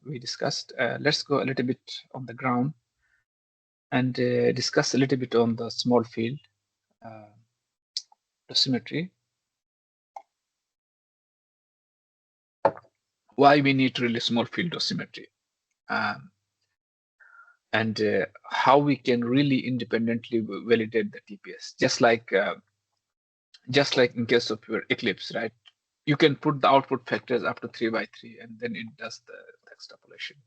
we discussed. Let's go a little bit on the ground and discuss a little bit on the small field uh, dosimetry. Why we need really small field dosimetry, um, and how we can really independently validate the TPS, just like in case of your Eclipse, right? You can put the output factors up to 3 by 3, and then it does the extrapolation.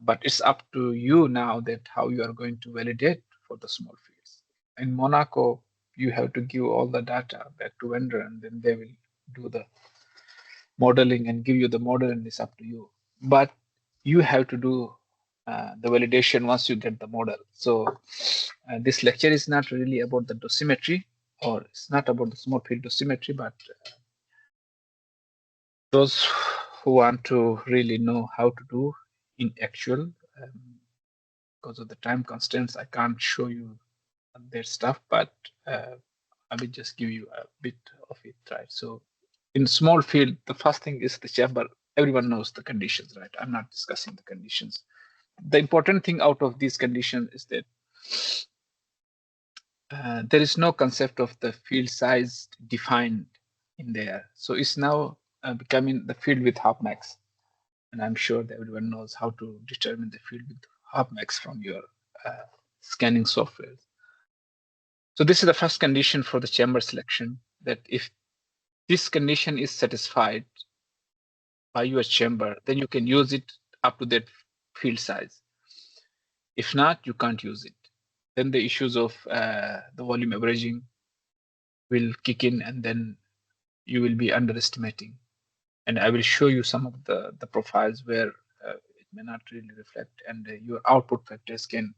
But it's up to you now that how you are going to validate for the small fields. In Monaco, you have to give all the data back to vendor, and then they will do the modeling and give you the model, and it's up to you. But you have to do the validation once you get the model. So this lecture is not really about the dosimetry, or it's not about the small field dosimetry, but those who want to really know how to do in actual, because of the time constraints, I can't show you their stuff, but I will just give you a bit of it, right? So in small field, the first thing is the chamber. Everyone knows the conditions, right? I'm not discussing the conditions. The important thing out of these conditions is that there is no concept of the field size defined in there. So it's now becoming the field with half max. And I'm sure that everyone knows how to determine the field with half max from your scanning software. So this is the first condition for the chamber selection, that if this condition is satisfied by your chamber, then you can use it up to that field size. If not, you can't use it. Then the issues of the volume averaging will kick in, and then you will be underestimating. And I will show you some of the profiles where it may not really reflect, and your output factors can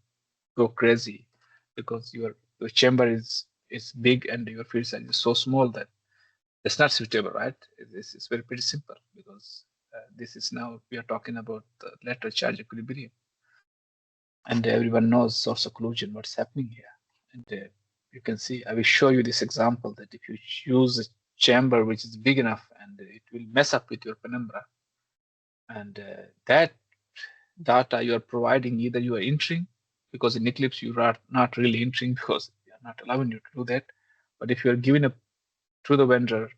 go crazy because your chamber is big and your field size is so small that it's not suitable, right? This is very pretty simple, because this is now we are talking about the lateral charge equilibrium, and everyone knows source occlusion, what's happening here. And you can see, I will show you this example, that if you use a chamber which is big enough, and it will mess up with your penumbra, and that data you are providing, either you are entering, because in Eclipse you are not really entering because they are not allowing you to do that. But if you are giving up to the vendor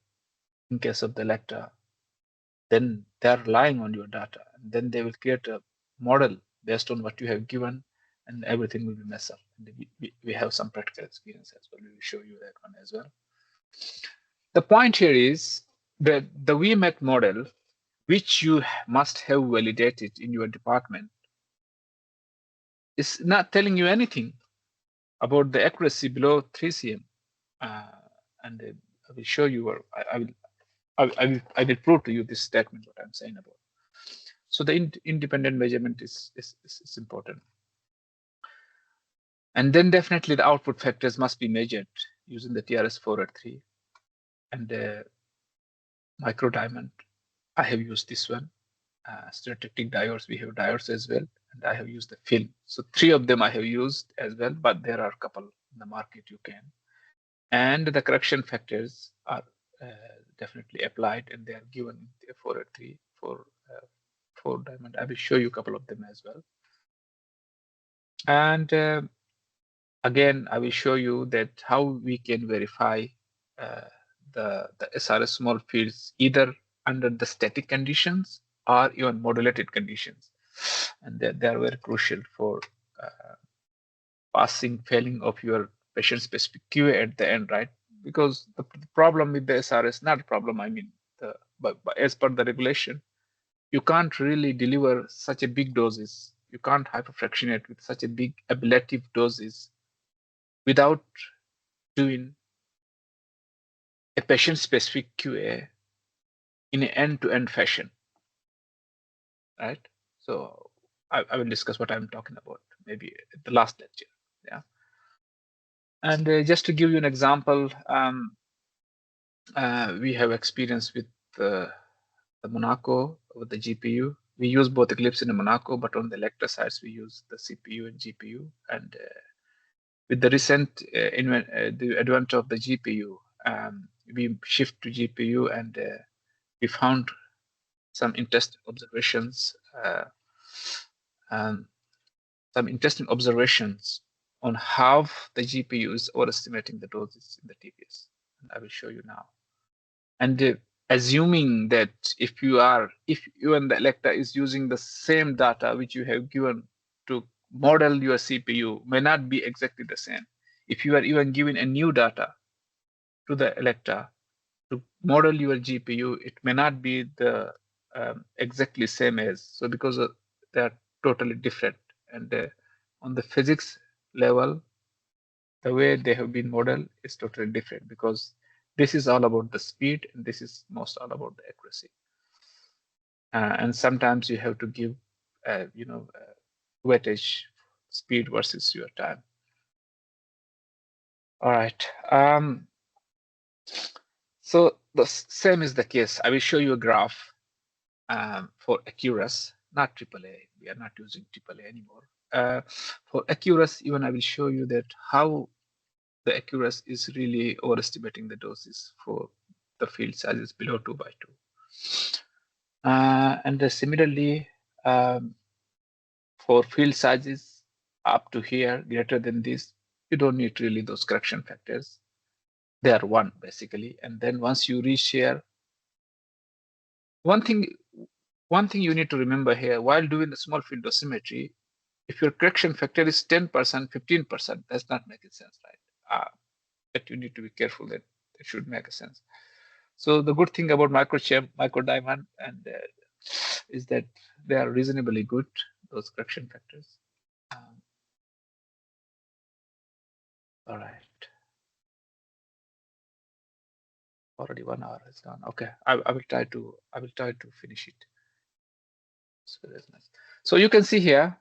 in case of the Electra, then they are relying on your data, and then they will create a model based on what you have given, and everything will be messed up. And we have some practical experience as well. We will show you that one as well. The point here is that the VMAT model, which you must have validated in your department, is not telling you anything about the accuracy below 3 cm. And I will show you, or I will prove to you this statement, what I'm saying about. So the independent measurement is important. And then definitely the output factors must be measured using the TRS-4 at 3. And micro diamond, I have used this one. Stereotactic diodes, we have diodes as well. And I have used the film. So 3 of them I have used as well, but there are a couple in the market you can. And the correction factors are definitely applied, and they are given in the 4 at 3 for 4 diamond. I will show you a couple of them as well. And again, I will show you that how we can verify the SRS small fields either under the static conditions or even modulated conditions. And they are very crucial for passing, failing of your patient specific QA at the end, right? Because the problem with the SRS, not a problem, I mean, but as per the regulation, you can't really deliver such a big doses. You can't hyperfractionate with such a big ablative doses without doing a patient-specific QA in an end-to-end fashion, right? So I will discuss what I'm talking about maybe at the last lecture, yeah. And just to give you an example, we have experience with the Monaco with the GPU. We use both Eclipse in the Monaco, but on the Electra sides we use the CPU and GPU. And with the recent the advent of the GPU, we shift to GPU, and we found some interesting observations, some interesting observations on how the GPU is overestimating the doses in the TPS. And I will show you now. And assuming that if you and the elector is using the same data which you have given to model your CPU, may not be exactly the same. If you are even giving a new data to the elector to model your GPU, it may not be the exactly same as. So because they are totally different, and on the physics level, the way they have been modeled is totally different, because this is all about the speed and this is most all about the accuracy. And sometimes you have to give, weightage, speed versus your time. All right. So the same is the case. I will show you a graph for Accurus, not AAA. We are not using AAA anymore. For Accurus, even I will show you that how the Accurus is really overestimating the doses for the field sizes below 2 by 2. And similarly, for field sizes up to here, greater than this, you don't need really those correction factors. They are 1 basically. And then once you reach here, one thing you need to remember here, while doing the small field dosimetry, if your correction factor is 10%, 15%, that's not making sense, right? But you need to be careful that it should make a sense. So the good thing about microchip, microdiamond, and is that they are reasonably good, those correction factors. All right. Already 1 hour is gone. Okay, I will try to finish it. So that's nice. So you can see here,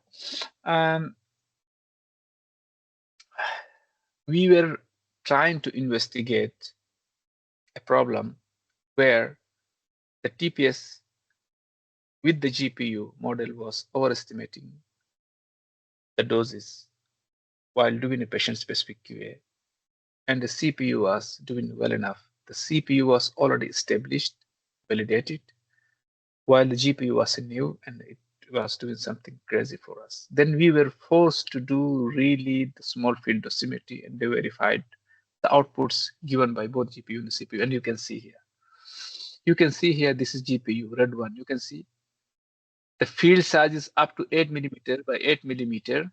we were trying to investigate a problem where the TPS with the GPU model was overestimating the doses while doing a patient-specific QA, and the CPU was doing well enough. The CPU was already established, validated, while the GPU was new and it was doing something crazy for us. Then we were forced to do really the small field dosimetry, and they verified the outputs given by both GPU and the CPU. And you can see here. You can see here, this is GPU, red one. You can see the field size is up to 8 millimeter by 8 millimeter.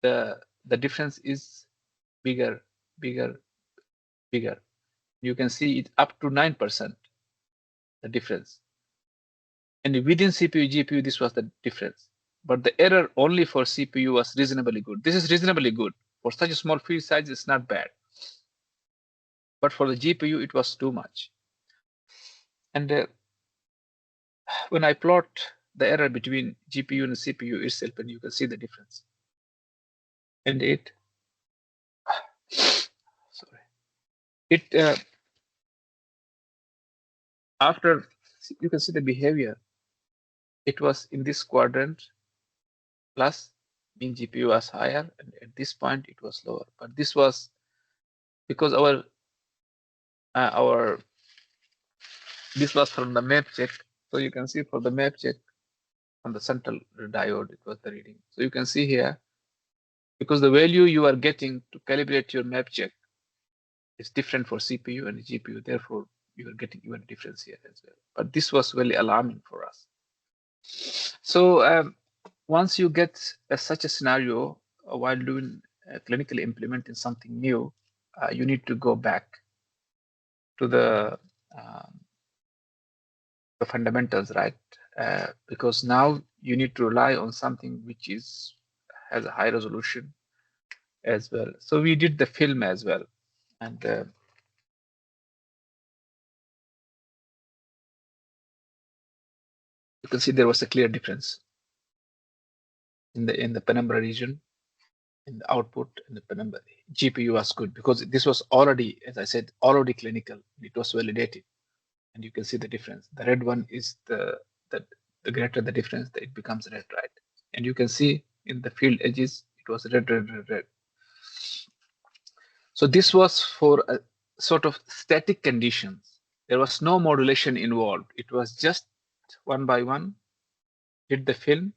The difference is bigger. You can see it up to 9%, the difference. And within CPU, GPU, this was the difference. But the error only for CPU was reasonably good. This is reasonably good. For such a small field size, it's not bad. But for the GPU, it was too much. And when I plot the error between GPU and CPU itself, and you can see the difference. And after you can see the behavior, it was in this quadrant plus, mean GPU was higher, and at this point it was lower. But this was because this was from the map check. So you can see for the map check on the central diode, it was the reading. So you can see here, because the value you are getting to calibrate your map check is different for CPU and GPU. Therefore, you are getting even a difference here as well. But this was really alarming for us. So once you get such a scenario while doing clinically implementing something new, you need to go back to the fundamentals, right? Because now you need to rely on something which has a high resolution as well. So we did the film as well, and you can see there was a clear difference in the penumbra region, in the output, in the penumbra. GPU was good because this was already, as I said, already clinical. It was validated, and you can see the difference. The red one is the greater the difference, it becomes red, right? And you can see in the field edges, it was red. So this was for a sort of static conditions. There was no modulation involved. It was just one by one, did the film,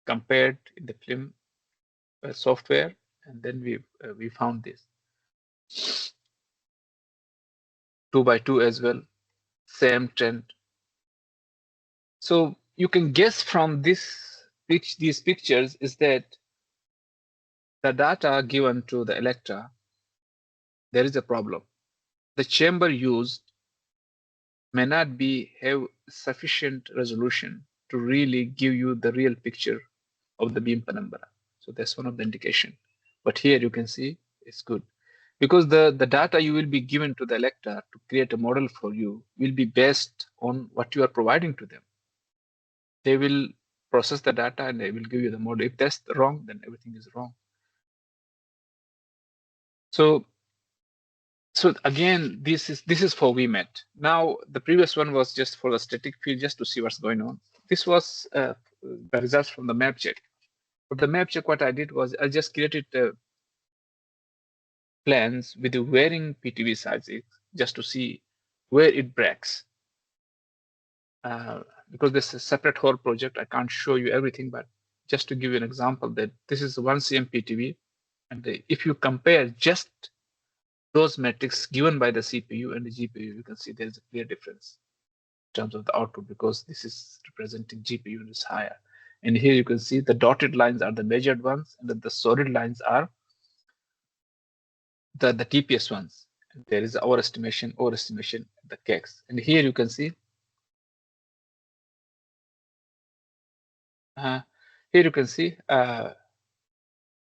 compared in the film software, and then we found this 2 by 2 as well, same trend. So you can guess from these pictures is that the data given to the Electra, there is a problem. The chamber used may not have sufficient resolution to really give you the real picture of the beam penumbra. So that's one of the indication. But here you can see it's good because the data you will be given to the Electra to create a model for you will be based on what you are providing to them. They will process the data and they will give you the model. If that's wrong, then everything is wrong. So again, this is for VMAT. Now the previous one was just for the static field, just to see what's going on. This was the results from the map check. For the map check, what I did was I just created plans with the varying PTV sizes just to see where it breaks. Because this is a separate whole project, I can't show you everything, but just to give you an example that this is 1 cm PTV, and if you compare just those metrics given by the CPU and the GPU, you can see there's a clear difference in terms of the output because this is representing GPU and is higher. And here you can see the dotted lines are the measured ones, and the solid lines are the TPS ones. And there is overestimation, the KEX. And here you can see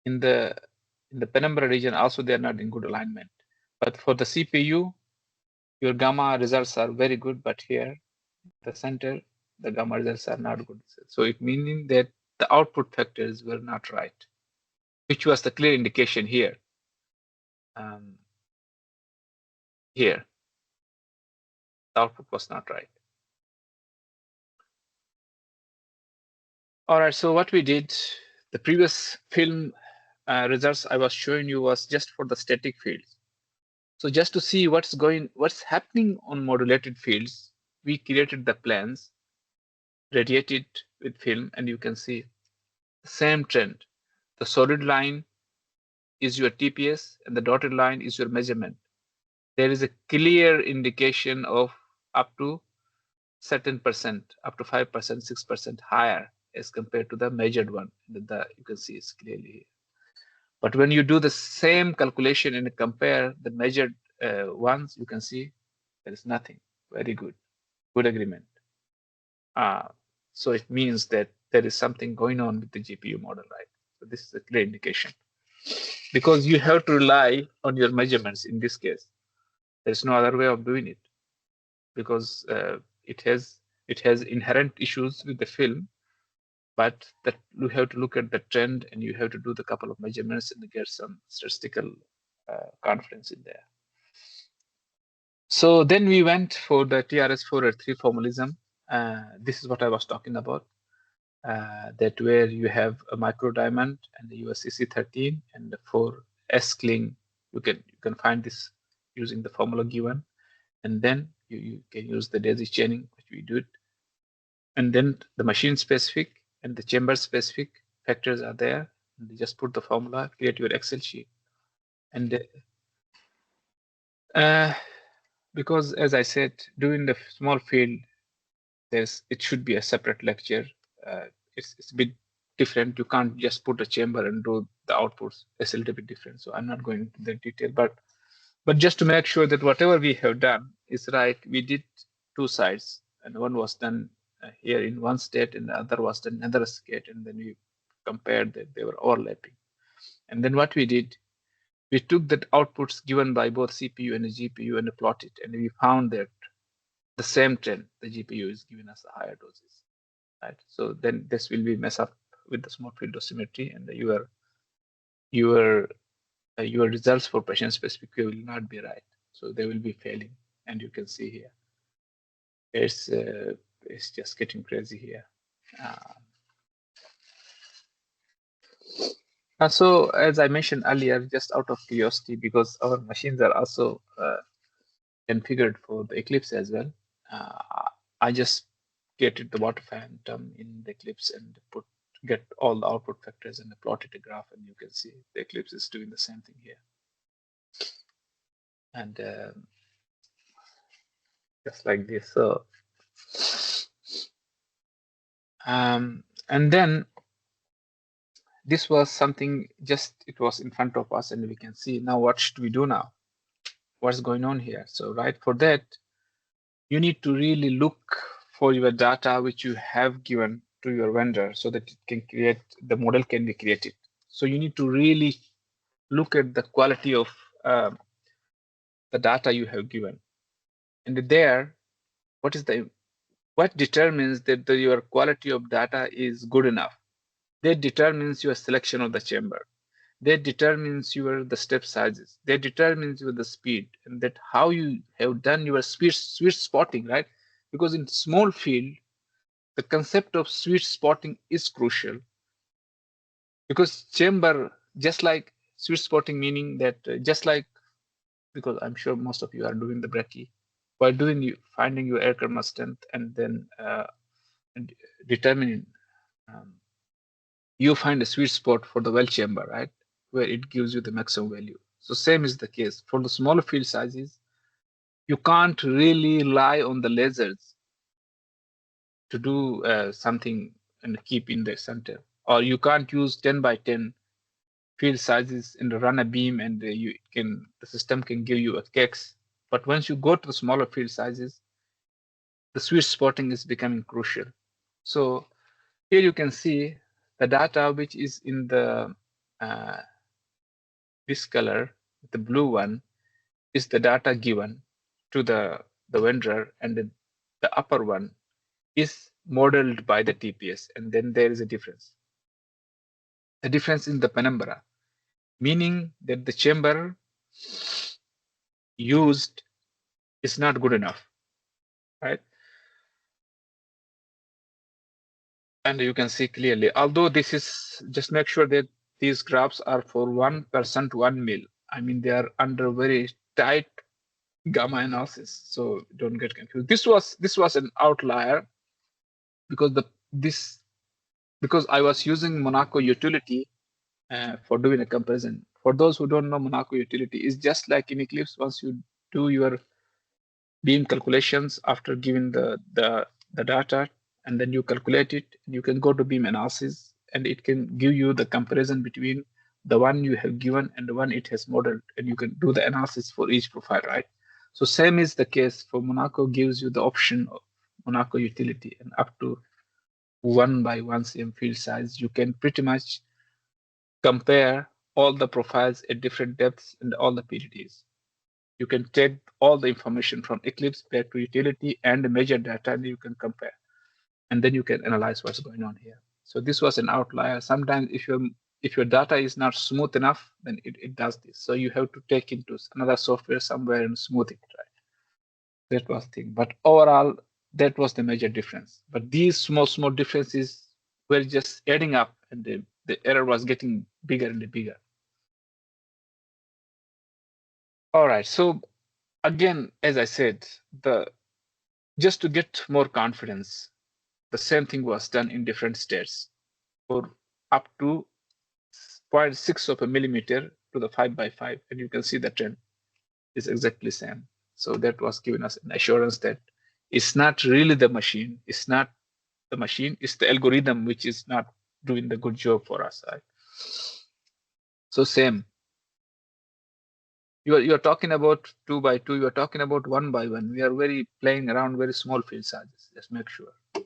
in the penumbra region also they are not in good alignment. But for the CPU, your gamma results are very good, but here the center, the gamma results are not good. So it meaning that the output factors were not right, which was the clear indication here. Here, the output was not right. All right, so what we did, the previous film results I was showing you was just for the static fields. So just to see what's happening on modulated fields, we created the plans, radiated with film, and you can see the same trend. The solid line is your TPS and the dotted line is your measurement. There is a clear indication of up to certain percent, up to 5%, 6% higher as compared to the measured one. You can see it's clearly here. But when you do the same calculation and compare the measured ones, you can see there is nothing. Very good. Good agreement. So it means that there is something going on with the GPU model, right? So this is a clear indication. Because you have to rely on your measurements in this case. There's no other way of doing it. Because it has inherent issues with the film, but that you have to look at the trend and you have to do the couple of measurements and get some statistical confidence in there. So then we went for the TRS-483 formalism. This is what I was talking about. That where you have a micro diamond and the USCC13 and the 4 S-cling. You can find this using the formula given, and then you can use the daisy chaining, which we do it. And then the machine specific and the chamber specific factors are there. And you just put the formula, create your Excel sheet. And because as I said, doing the small field, it should be a separate lecture. It's a bit different. You can't just put a chamber and do the outputs. It's a little bit different. So I'm not going into the detail, but just to make sure that whatever we have done is right, we did 2 sides, and one was done here in one state and the other was done in another state, and then we compared that they were overlapping. And then what we did, we took the outputs given by both CPU and the GPU and plotted, and we found that the same trend, the GPU is giving us the higher doses, right? So then this will be mess up with the small field dosimetry, and your results for patient specific will not be right. So they will be failing, and you can see here, it's just getting crazy here. So as I mentioned earlier, just out of curiosity, because our machines are also configured for the Eclipse as well, I just created the water phantom in the Eclipse and get all the output factors and plotted a graph, and you can see the Eclipse is doing the same thing here. And just like this. So, and then this was something just it was in front of us, and we can see now what should we do now? What's going on here? So, right, for that, you need to really look for your data which you have given to your vendor so that it can create the model can be created. So you need to really look at the quality of the data you have given, and there, what determines that your quality of data is good enough? That determines your selection of the chamber. That determines the step sizes. That determines the speed, and that how you have done your sweet spotting, right? Because in small field, the concept of sweet spotting is crucial, because chamber, just like sweet spotting, meaning that just like, because I'm sure most of you are doing the breckie, while finding your air current strength and then determining, you find a sweet spot for the well chamber, right, where it gives you the maximum value. So same is the case for the smaller field sizes. You can't really rely on the lasers to do something and keep in the center, or you can't use 10 by 10 field sizes and run a beam, and the system can give you a KEX. But once you go to the smaller field sizes, the sweet spotting is becoming crucial. So here you can see the data which is in the this color, the blue one, is the data given to the vendor, and the upper one is modeled by the TPS, and then there is a difference. The difference in the penumbra, meaning that the chamber used is not good enough, right? And you can see clearly, although this is, just make sure that these graphs are for 1% 1 mil. I mean, they are under very tight gamma analysis, so don't get confused. This was an outlier because because I was using Monaco utility for doing a comparison. For those who don't know, Monaco utility is just like in Eclipse. Once you do your beam calculations after giving the data, and then you calculate it, you can go to beam analysis, and it can give you the comparison between the one you have given and the one it has modeled, and you can do the analysis for each profile, right? So same is the case for Monaco, gives you the option of Monaco utility, and up to 1 by 1 cm field size, you can pretty much compare all the profiles at different depths and all the PDDs. You can take all the information from Eclipse back to utility and measure data, and you can compare. And then you can analyze what's going on here. So this was an outlier. Sometimes if your data is not smooth enough, then it does this. So you have to take into another software somewhere and smooth it, right? That was the thing. But overall, that was the major difference. But these small differences were just adding up, and the error was getting bigger and bigger. All right. So again, as I said, just to get more confidence, the same thing was done in different states for up to 0.6 of a millimeter to the 5 by 5, and you can see the trend is exactly same. So that was giving us an assurance that it's not really the machine, it's not the machine, it's the algorithm which is not doing the good job for us, right? So same. You're talking about 2 by 2, you're talking about 1 by 1. We are playing around very small field sizes. Just make sure. Okay.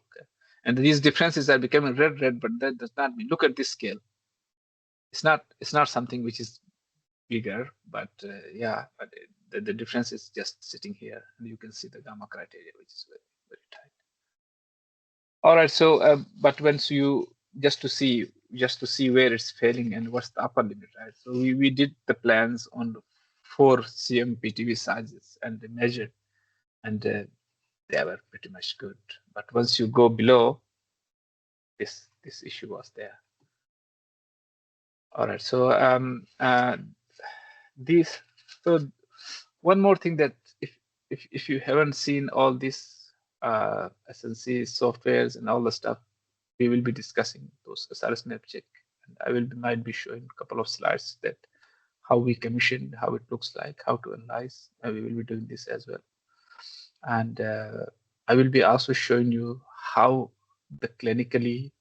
And these differences are becoming red, but that does not mean, look at this scale. It's not something which is bigger, but yeah, but the difference is just sitting here, and you can see the gamma criteria, which is very tight. All right, so but once you just to see where it's failing and what's the upper limit, right? So we did the plans on the 4 cm PTV sizes and they measured, and they were pretty much good. But once you go below, this issue was there. All right, so so one more thing, that if you haven't seen all this SNC softwares and all the stuff, we will be discussing those SRS map check. And I might be showing a couple of slides that how we commission, how it looks like, how to analyze. And we will be doing this as well. And I will be also showing you how the clinically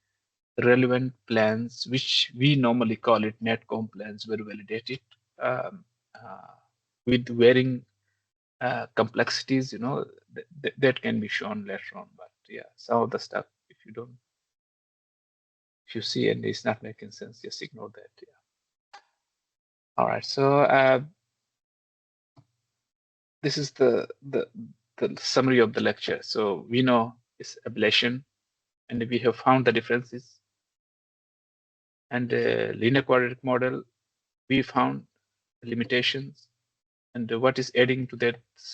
relevant plans, which we normally call it netcom plans, were validated um, uh, with varying complexities, that can be shown later on. But yeah, some of the stuff, if you see and it's not making sense, just ignore that. Yeah. All right. So this is the summary of the lecture. So we know it's ablation, and we have found the differences. And linear quadratic model, we found limitations, and what is adding to that